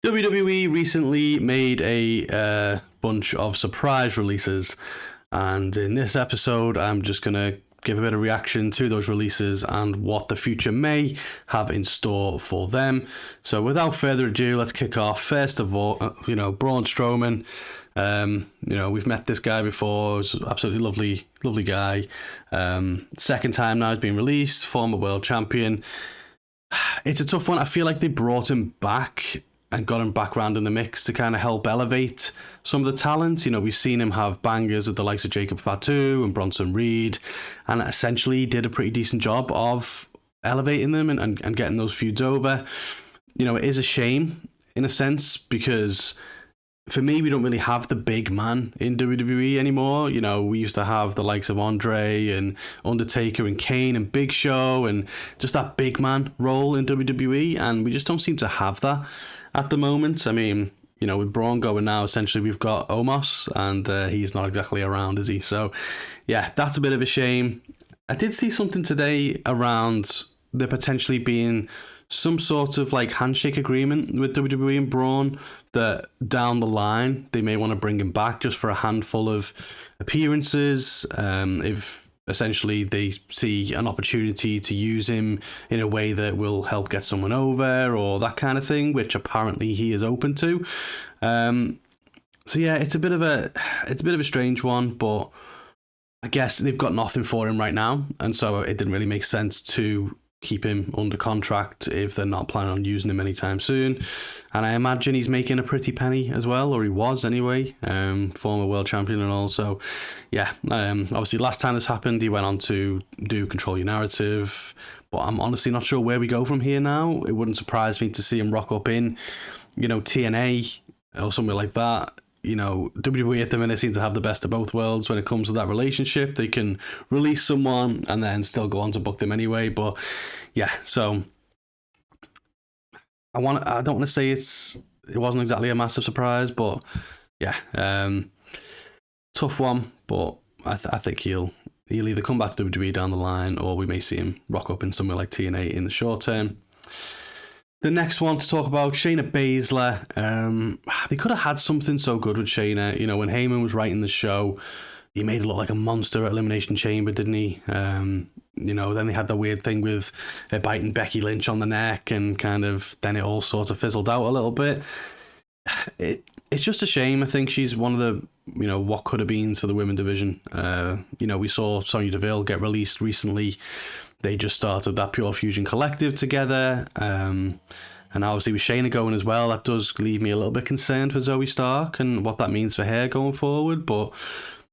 WWE recently made a bunch of surprise releases, and in this episode, I'm just going to give a bit of reaction to those releases and what the future may have in store for them. So without further ado, let's kick off. First of all, Braun Strowman. We've met this guy before. He's an absolutely lovely guy. Second time now he's been released, former world champion. It's a tough one. I feel like they brought him back and got him back round in the mix to kind of help elevate some of the talent. We've seen him have bangers with the likes of Jacob Fatu and Bronson Reed, and essentially did a pretty decent job of elevating them and getting those feuds over. It is a shame in a sense, because for me, we don't really have the big man in WWE anymore. We used to have the likes of Andre and Undertaker and Kane and Big Show and just that big man role in WWE, and we just don't seem to have that at the moment. I mean, with Braun going now, essentially we've got Omos, and he's not exactly around, is he? So, yeah, that's a bit of a shame. I did see something today around there potentially being some sort of like handshake agreement with WWE and Braun, that down the line they may want to bring him back just for a handful of appearances, if essentially they see an opportunity to use him in a way that will help get someone over or that kind of thing, which apparently he is open to. So yeah, it's a bit of a strange one, but I guess they've got nothing for him right now, and so it didn't really make sense to keep him under contract if they're not planning on using him anytime soon. And I imagine he's making a pretty penny as well, or he was anyway, former world champion and all. So yeah, obviously last time this happened, he went on to do Control Your Narrative, but I'm honestly not sure where we go from here now. It wouldn't surprise me to see him rock up in, TNA or somewhere like that. WWE at the minute seems to have the best of both worlds when it comes to that relationship. They can release someone and then still go on to book them anyway. But yeah, so I don't want to say it wasn't exactly a massive surprise, but yeah, tough one. But I think he'll either come back to WWE down the line, or we may see him rock up in somewhere like TNA in the short term. The next one to talk about, Shayna Baszler. They could have had something so good with Shayna. When Heyman was writing the show, he made her look like a monster at Elimination Chamber, didn't he? Then they had the weird thing with her biting Becky Lynch on the neck, and then it all sort of fizzled out a little bit. It's just a shame. I think she's one of the, what could have been for the women division. We saw Sonya Deville get released recently. They just started that Pure Fusion Collective together. And obviously with Shayna going as well, that does leave me a little bit concerned for Zoe Stark and what that means for her going forward. But,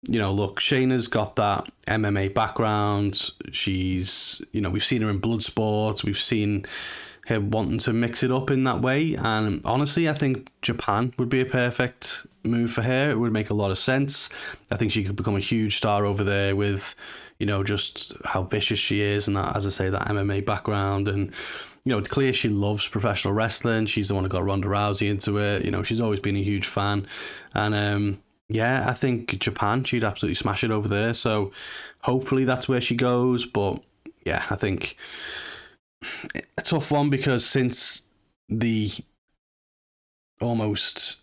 look, Shayna's got that MMA background. She's, we've seen her in Bloodsport. We've seen her wanting to mix it up in that way. And honestly, I think Japan would be a perfect move for her. It would make a lot of sense. I think she could become a huge star over there with, just how vicious she is, and that, as I say, that MMA background. And, it's clear she loves professional wrestling. She's the one who got Ronda Rousey into it. She's always been a huge fan. And, I think Japan, she'd absolutely smash it over there. So hopefully that's where she goes. But yeah, I think a tough one, because since the almost,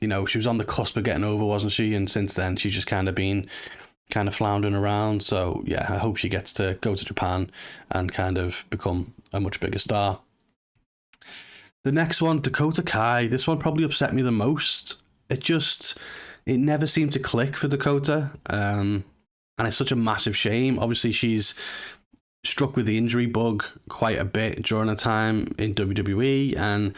she was on the cusp of getting over, wasn't she? And since then, she's just been floundering around. So yeah, I hope she gets to go to Japan and become a much bigger star. The next one, Dakota Kai. This one probably upset me the most. It never seemed to click for Dakota, and it's such a massive shame. Obviously, she's struck with the injury bug quite a bit during her time in WWE, and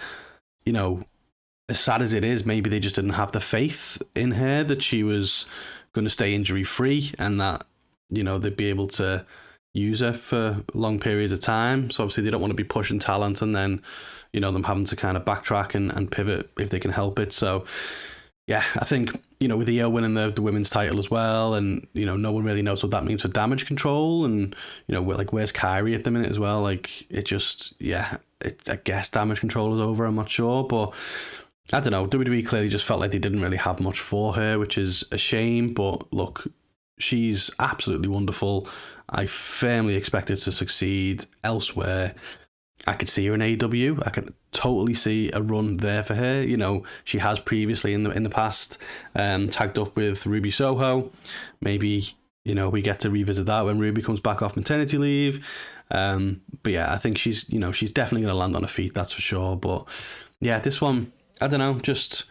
as sad as it is, maybe they just didn't have the faith in her that she was going to stay injury free, and that they'd be able to use her for long periods of time. So obviously they don't want to be pushing talent and then them having to backtrack and pivot if they can help it. So yeah, I think with Io winning the women's title as well, and no one really knows what that means for Damage Control, and where's Kyrie at the minute as well. I guess Damage Control is over, I'm not sure, but I don't know. WWE clearly just felt like they didn't really have much for her, which is a shame. But look, she's absolutely wonderful. I firmly expect her to succeed elsewhere. I could see her in AEW. I could totally see a run there for her. You know, she has previously in the past tagged up with Ruby Soho. Maybe, you know, we get to revisit that when Ruby comes back off maternity leave. But yeah, I think she's definitely going to land on her feet, that's for sure. But yeah, this one, I don't know, just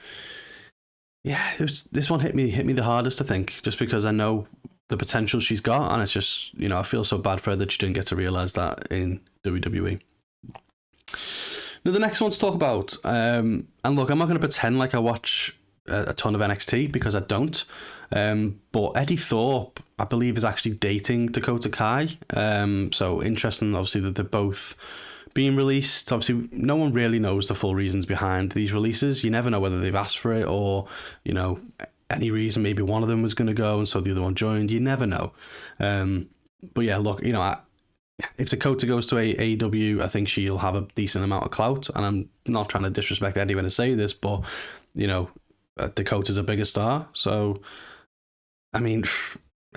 this one hit me the hardest, I think, just because I know the potential she's got, and it's just, you know, I feel so bad for her that she didn't get to realize that in WWE. Now, the next one to talk about, and look, I'm not going to pretend like I watch a ton of NXT, because I don't. But Eddie Thorp, I believe, is actually dating Dakota Kai. So interesting, obviously, that they're both being released. Obviously, no one really knows the full reasons behind these releases. You never know whether they've asked for it or, you know, any reason. Maybe one of them was going to go and so the other one joined. You never know. But yeah, look, you know, if Dakota goes to AEW, I think she'll have a decent amount of clout. And I'm not trying to disrespect Eddie when I say this, but, you know, Dakota's a bigger star. So, I mean,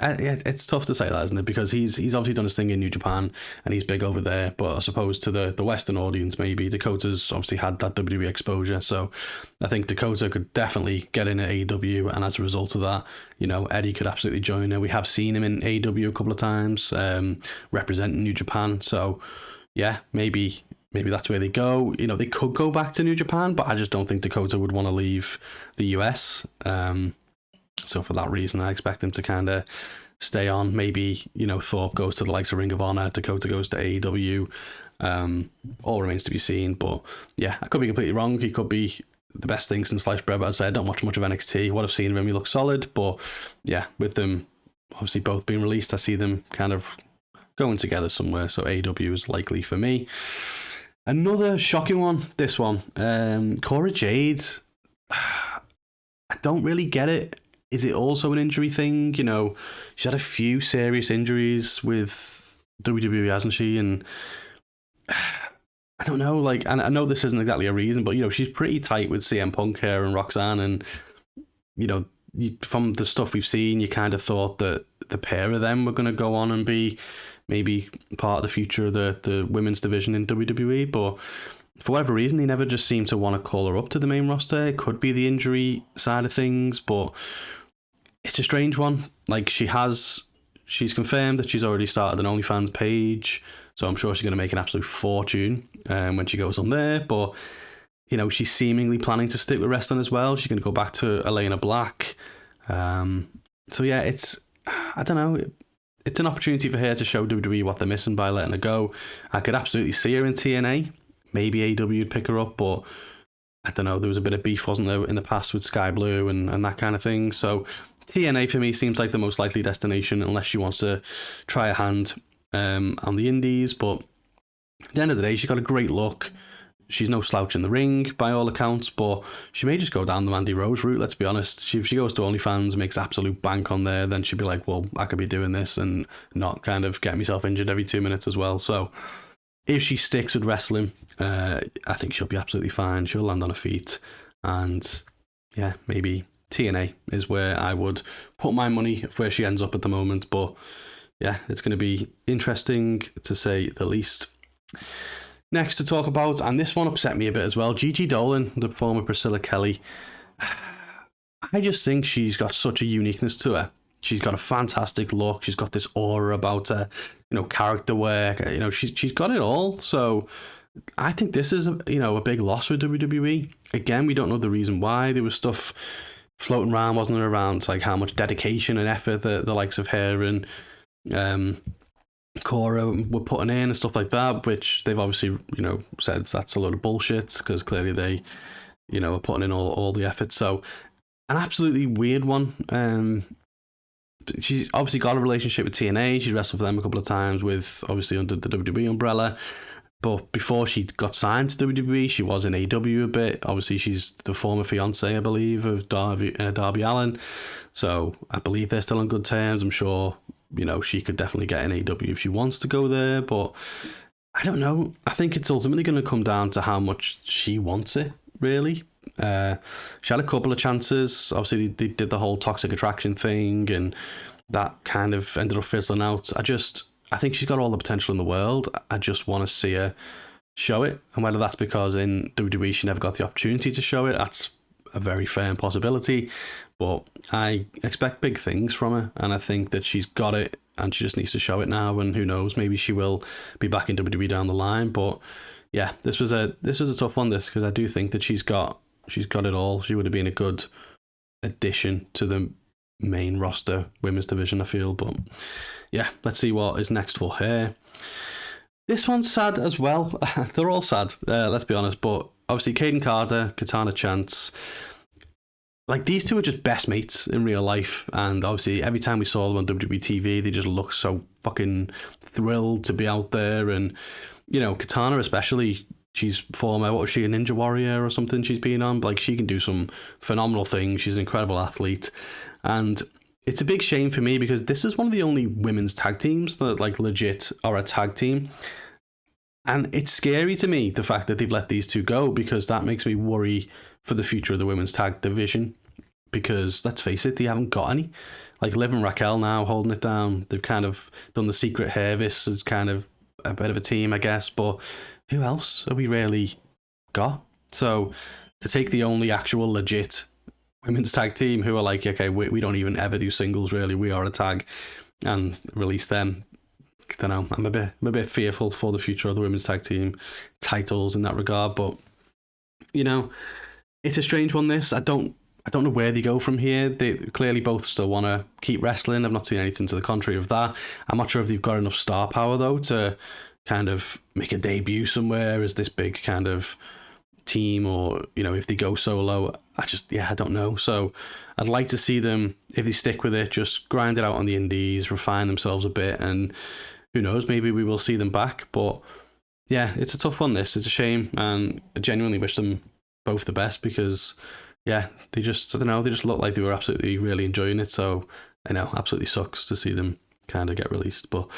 it's tough to say that, isn't it? Because he's obviously done his thing in New Japan and he's big over there. But I suppose to the Western audience, maybe Dakota's obviously had that WWE exposure. So I think Dakota could definitely get in at AEW. And as a result of that, you know, Eddie could absolutely join her. We have seen him in AEW a couple of times, representing New Japan. So yeah, maybe that's where they go. You know, they could go back to New Japan, but I just don't think Dakota would want to leave the US. So for that reason, I expect them to kind of stay on. Maybe, you know, Thorpe goes to the likes of Ring of Honor, Dakota goes to AEW. All remains to be seen. But yeah, I could be completely wrong. He could be the best thing since sliced bread, but I'd say I don't watch much of NXT. What I've seen of him, he looks solid. But yeah, with them obviously both being released, I see them kind of going together somewhere. So AEW is likely for me. Another shocking one, this one. Cora Jade. I don't really get it. Is it also an injury thing? You know, she's had a few serious injuries with WWE, hasn't she? And I don't know, like, and I know this isn't exactly a reason, but, you know, she's pretty tight with CM Punk here and Roxanne. And, you know, from the stuff we've seen, you kind of thought that the pair of them were going to go on and be maybe part of the future of the women's division in WWE. But for whatever reason, they never just seem to want to call her up to the main roster. It could be the injury side of things, but it's a strange one. Like, she's confirmed that she's already started an OnlyFans page, so I'm sure she's going to make an absolute fortune when she goes on there. But, you know, she's seemingly planning to stick with wrestling as well. She's going to go back to Elena Black. So yeah, I don't know. It's an opportunity for her to show WWE what they're missing by letting her go. I could absolutely see her in TNA. Maybe AEW would pick her up, but I don't know. There was a bit of beef, wasn't there, in the past with Sky Blue and that kind of thing. So TNA for me seems like the most likely destination, unless she wants to try a hand on the indies. But at the end of the day, she's got a great look. She's no slouch in the ring by all accounts, but she may just go down the Mandy Rose route, let's be honest. If she goes to OnlyFans, makes absolute bank on there, then she'd be like, well, I could be doing this and not kind of get myself injured every 2 minutes as well. So if she sticks with wrestling, I think she'll be absolutely fine. She'll land on her feet. And yeah, maybe TNA is where I would put my money, where she ends up at the moment. But yeah, it's going to be interesting to say the least. Next to talk about, and this one upset me a bit as well, Gigi Dolin, the former Priscilla Kelly. I just think she's got such a uniqueness to her. She's got a fantastic look. She's got this aura about her, you know, character work. You know, she's got it all. So I think this is a big loss for WWE. Again, we don't know the reason why. There was stuff floating around, wasn't there, around like how much dedication and effort the likes of her and Cora were putting in and stuff like that, which they've obviously, you know, said that's a load of bullshit, because clearly they, you know, are putting in all the effort. So an absolutely weird one. She's obviously got a relationship with TNA. She's wrestled for them a couple of times with, obviously, under the WWE umbrella. But before she got signed to WWE, she was in AEW a bit. Obviously, she's the former fiance, I believe, of Darby Allin. So I believe they're still on good terms. I'm sure, you know, she could definitely get in AEW if she wants to go there. But I don't know. I think it's ultimately going to come down to how much she wants it, really. She had a couple of chances. Obviously, they did the whole toxic attraction thing, and that kind of ended up fizzling out. I think she's got all the potential in the world. I just want to see her show it. And whether that's because in WWE she never got the opportunity to show it, that's a very fair possibility. But I expect big things from her, and I think that she's got it, and she just needs to show it now. And who knows, maybe she will be back in WWE down the line. But yeah, this was a tough one, because I do think that she's got it all. She would have been a good addition to the main roster women's division, I feel. But yeah, let's see what is next for her. This one's sad as well. They're all sad, let's be honest. But obviously, Kaden Carter, Katana Chance, like, these two are just best mates in real life. And obviously, every time we saw them on WWE TV, they just look so fucking thrilled to be out there. And, you know, Katana especially, she's former, what was she, a Ninja Warrior or something she's been on? Like, she can do some phenomenal things. She's an incredible athlete. And it's a big shame for me, because this is one of the only women's tag teams that, like, legit are a tag team. And it's scary to me, the fact that they've let these two go, because that makes me worry for the future of the women's tag division. Because, let's face it, they haven't got any. Like, Liv and Raquel now holding it down. They've kind of done the Secret Hervis as kind of a bit of a team, I guess. But who else have we really got? So, to take the only actual legit women's tag team who are like, okay, we don't even ever do singles, really, we are a tag, and release them, I don't know, I'm a bit fearful for the future of the women's tag team titles in that regard. But, you know, it's a strange one, this. I don't know where they go from here. They clearly both still want to keep wrestling. I've not seen anything to the contrary of that. I'm not sure if they've got enough star power, though, to kind of make a debut somewhere as this big kind of team, or, you know, if they go solo. I don't know. So I'd like to see them, if they stick with it, just grind it out on the indies, refine themselves a bit, and who knows, maybe we will see them back. But yeah, it's a tough one, this. It's a shame, and I genuinely wish them both the best, because yeah, they just, I don't know, they just look like they were absolutely really enjoying it. So I know, absolutely sucks to see them kind of get released. But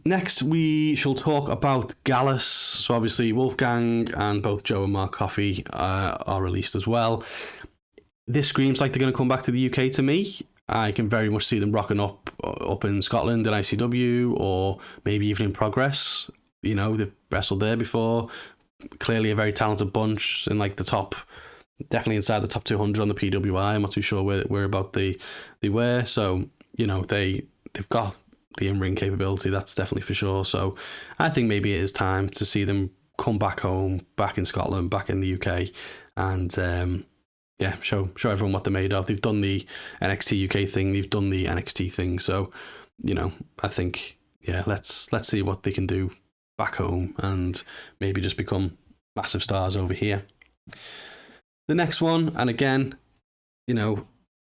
next we shall talk about Gallas. So obviously Wolfgang and both Joe and Mark Coffey are released as well. This screams like they're going to come back to the UK to me. I can very much see them rocking up in Scotland in ICW, or maybe even in Progress. You know, they've wrestled there before. Clearly a very talented bunch in, like, the top, definitely inside the top 200 on the PWI. I'm not too sure where about they were. So, you know, they've got the in-ring capability, that's definitely for sure. So I think maybe it is time to see them come back home, back in Scotland, back in the UK, and yeah, show everyone what they're made of. They've done the NXT UK thing, they've done the NXT thing. So, you know, I think, yeah, let's see what they can do back home, and maybe just become massive stars over here. The next one, and again, you know,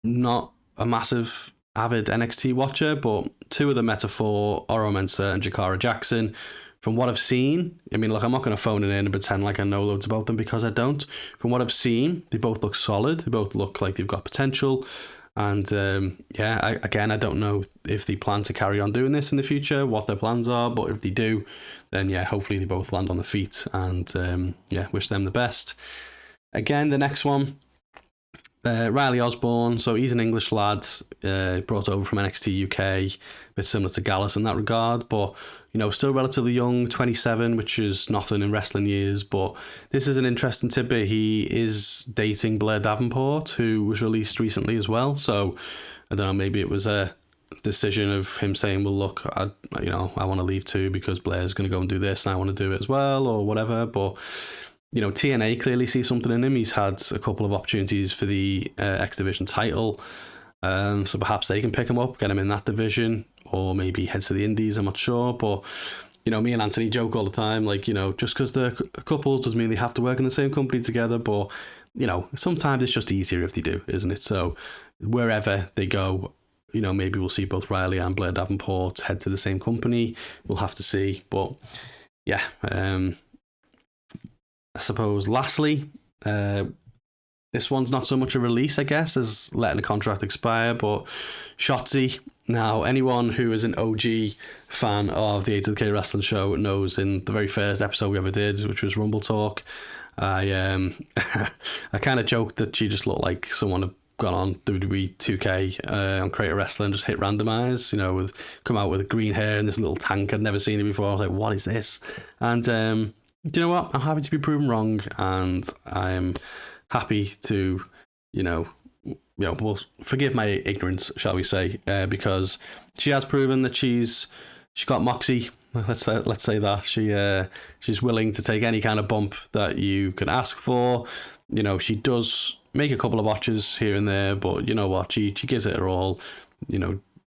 not a massive avid NXT watcher, but two of the Metaphor, Aromen and Jakara Jackson, from what I've seen, I mean, look, I'm not going to phone it in and pretend like I know loads about them, because I don't. From what I've seen, they both look solid. They both look like they've got potential. And I don't know if they plan to carry on doing this in the future, what their plans are. But if they do, then yeah, hopefully they both land on the feet. And wish them the best. Again, the next one, Riley Osborne. So he's an English lad, brought over from NXT UK, a bit similar to Gallas in that regard, but, you know, still relatively young, 27, which is nothing in wrestling years. But this is an interesting tidbit. He is dating Blair Davenport, who was released recently as well. So I don't know, maybe it was a decision of him saying, well, look, I want to leave too, because Blair's going to go and do this and I want to do it as well, or whatever. But, you know, TNA clearly sees something in him. He's had a couple of opportunities for the X Division title. So perhaps they can pick him up, get him in that division, or maybe head to the Indies, I'm not sure. But, you know, me and Anthony joke all the time, like, you know, just because they're couples doesn't mean they have to work in the same company together. But, you know, sometimes it's just easier if they do, isn't it? So wherever they go, you know, maybe we'll see both Riley and Blair Davenport head to the same company. We'll have to see. But yeah, I suppose lastly, this one's not so much a release, I guess, as letting a contract expire, but Shotzi. Now, anyone who is an OG fan of the A2theK Wrestling Show knows in the very first episode we ever did, which was Rumble Talk, I kind of joked that she just looked like someone gone on WWE 2K on Creator Wrestling, just hit randomize, with come out with green hair and this little tank. I'd never seen it before. I was like, what is this? And do you know what? I'm happy to be proven wrong, and I'm happy to, well, forgive my ignorance, shall we say, because she has proven that she's got moxie. Let's say that she's willing to take any kind of bump that you can ask for. She does make a couple of botches here and there, but you know what? She gives it her all.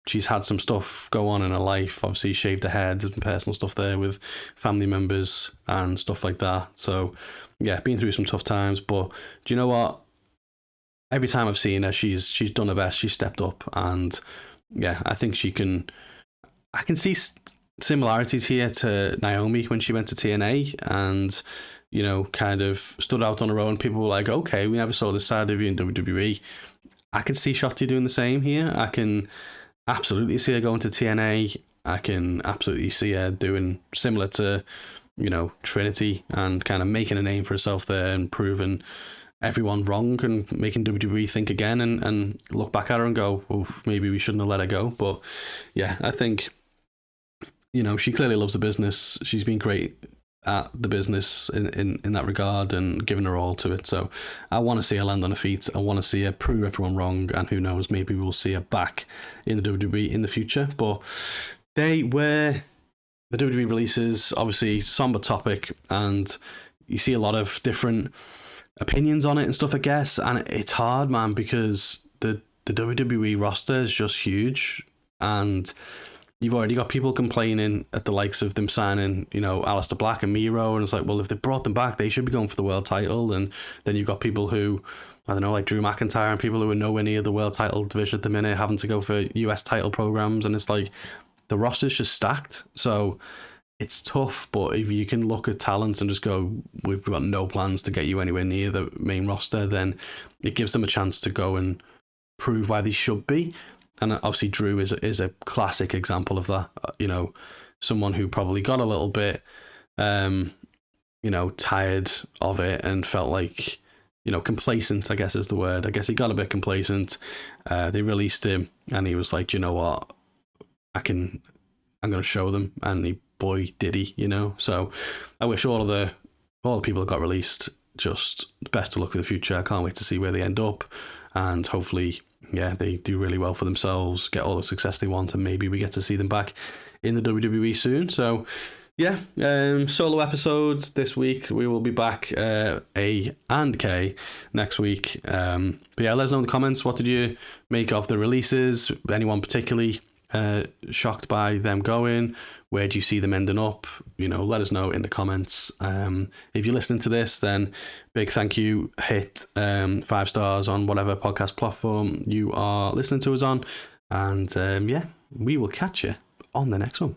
She's had some stuff go on in her life. Obviously, shaved her head, some personal stuff there with family members and stuff like that. So, yeah, been through some tough times. But do you know what? Every time I've seen her, she's done her best. She's stepped up, and yeah, I think she can. I can see similarities here to Naomi when she went to TNA, and kind of stood out on her own. People were like, okay, we never saw this side of you in WWE. I can see Shotti doing the same here. I can absolutely see her going to TNA. I can absolutely see her doing similar to, Trinity, and kind of making a name for herself there and proving everyone wrong and making WWE think again and look back at her and go, oh, maybe we shouldn't have let her go. But yeah, I think, she clearly loves the business. She's been great at the business in that regard and giving her all to it. So I want to see her land on her feet. I want to see her prove everyone wrong, and who knows, maybe we'll see her back in the WWE in the future. But they were the WWE releases, obviously somber topic, and you see a lot of different opinions on it and stuff, I guess, and it's hard, man, because the WWE roster is just huge, and you've already got people complaining at the likes of them signing, Aleister Black and Miro, and it's like, well, if they brought them back, they should be going for the world title. And then you've got people who, I don't know, like Drew McIntyre, and people who are nowhere near the world title division at the minute, having to go for US title programs, and it's like the roster's just stacked. So it's tough, but if you can look at talent and just go, we've got no plans to get you anywhere near the main roster, then it gives them a chance to go and prove why they should be. And obviously Drew is a classic example of that. Someone who probably got a little bit, tired of it and felt like, complacent, I guess is the word. I guess he got a bit complacent. They released him, and he was like, you know what, I'm going to show them. And boy, did he, So I wish all the people that got released just the best of luck for the future. I can't wait to see where they end up, and hopefully, yeah, they do really well for themselves, get all the success they want, and maybe we get to see them back in the WWE soon. So, yeah, solo episodes this week. We will be back A and K next week. But yeah, let us know in the comments, what did you make of the releases? Anyone particularly shocked by them going? Where do you see them ending up? Let us know in the comments. If you're listening to this, then big thank you. Hit 5 stars on whatever podcast platform you are listening to us on. And yeah, we will catch you on the next one.